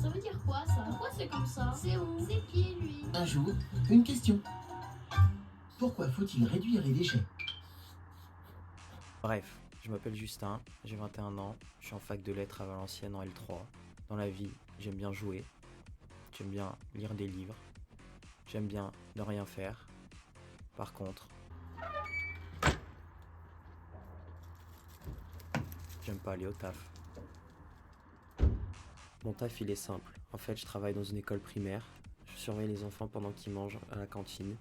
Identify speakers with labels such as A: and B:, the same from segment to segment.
A: Ça veut dire quoi ça? Pourquoi c'est comme ça? C'est où? C'est qui lui?
B: Un jour, une question. Pourquoi faut-il réduire les déchets?
C: Bref, je m'appelle Justin, j'ai 21 ans, je suis en fac de lettres à Valenciennes en L3. Dans la vie, j'aime bien jouer, j'aime bien lire des livres, j'aime bien ne rien faire. Par contre, j'aime pas aller au taf. Mon taf il est simple. En fait, je travaille dans une école primaire, je surveille les enfants pendant qu'ils mangent à la cantine.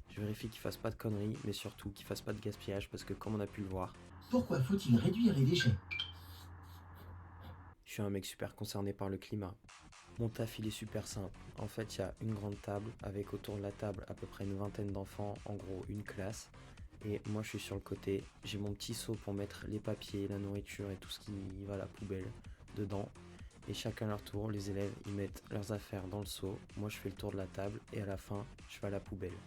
C: Je vérifie qu'ils fassent pas de conneries, mais surtout qu'ils fassent pas de gaspillage parce que comme on a pu le voir,
B: Pourquoi faut-il réduire les déchets?
C: je suis un mec super concerné par le climat. Mon taf il est super simple. En fait, il y a une grande table avec autour de la table à peu près une vingtaine d'enfants, en gros une classe. Et moi je suis sur le côté, j'ai mon petit seau pour mettre les papiers, la nourriture et tout ce qui va à la poubelle dedans. Et chacun leur tour, les élèves ils mettent leurs affaires dans le seau. Moi je fais le tour de la table et à la fin je vais à la poubelle.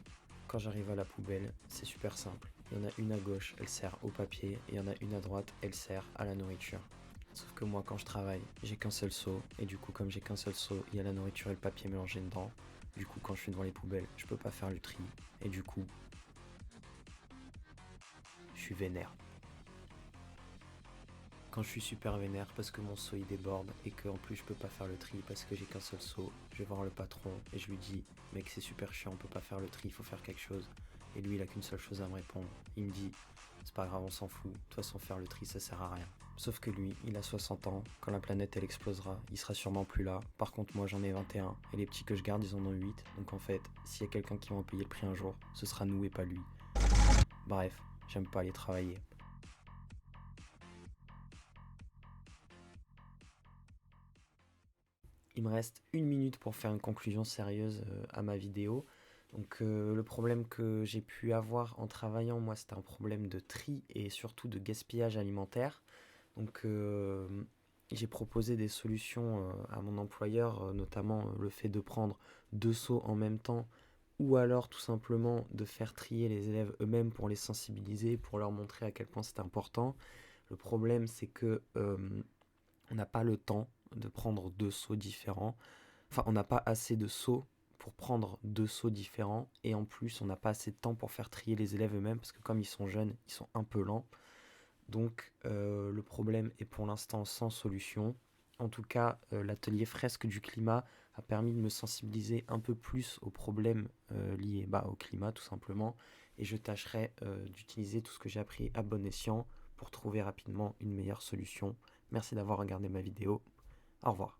C: Quand j'arrive à la poubelle, c'est super simple. Il y en a une à gauche, elle sert au papier, et il y en a une à droite, elle sert à la nourriture. Sauf que moi, quand je travaille, j'ai qu'un seul seau, et du coup, comme j'ai qu'un seul seau, il y a la nourriture et le papier mélangés dedans. Du coup, quand je suis devant les poubelles, je peux pas faire le tri, et du coup, je suis vénère. Quand je suis super vénère parce que mon seau il déborde et que en plus je peux pas faire le tri parce que j'ai qu'un seul seau, je vais voir le patron et je lui dis mec c'est super chiant, on peut pas faire le tri, il faut faire quelque chose. Et lui il a qu'une seule chose à me répondre. Il me dit c'est pas grave on s'en fout, de toute façon faire le tri ça sert à rien. Sauf que lui il a 60 ans, quand la planète elle explosera, il sera sûrement plus là. Par contre moi j'en ai 21 et les petits que je garde ils en ont 8. Donc en fait s'il y a quelqu'un qui va en payer le prix un jour, ce sera nous et pas lui. Bref, j'aime pas aller travailler. Il me reste une minute pour faire une conclusion sérieuse à ma vidéo. Donc le problème que j'ai pu avoir en travaillant, moi, c'était un problème de tri et surtout de gaspillage alimentaire. Donc j'ai proposé des solutions à mon employeur, notamment le fait de prendre 2 seaux en même temps ou alors tout simplement de faire trier les élèves eux-mêmes pour les sensibiliser, pour leur montrer à quel point c'est important. Le problème, c'est que on n'a pas le temps de prendre 2 seaux différents. Enfin, on n'a pas assez de seaux pour prendre 2 seaux différents. Et en plus, on n'a pas assez de temps pour faire trier les élèves eux-mêmes parce que comme ils sont jeunes, ils sont un peu lents. Donc le problème est pour l'instant sans solution. En tout cas, l'atelier fresque du climat a permis de me sensibiliser un peu plus aux problèmes liés au climat tout simplement. Et je tâcherai d'utiliser tout ce que j'ai appris à bon escient pour trouver rapidement une meilleure solution. Merci d'avoir regardé ma vidéo. Au revoir.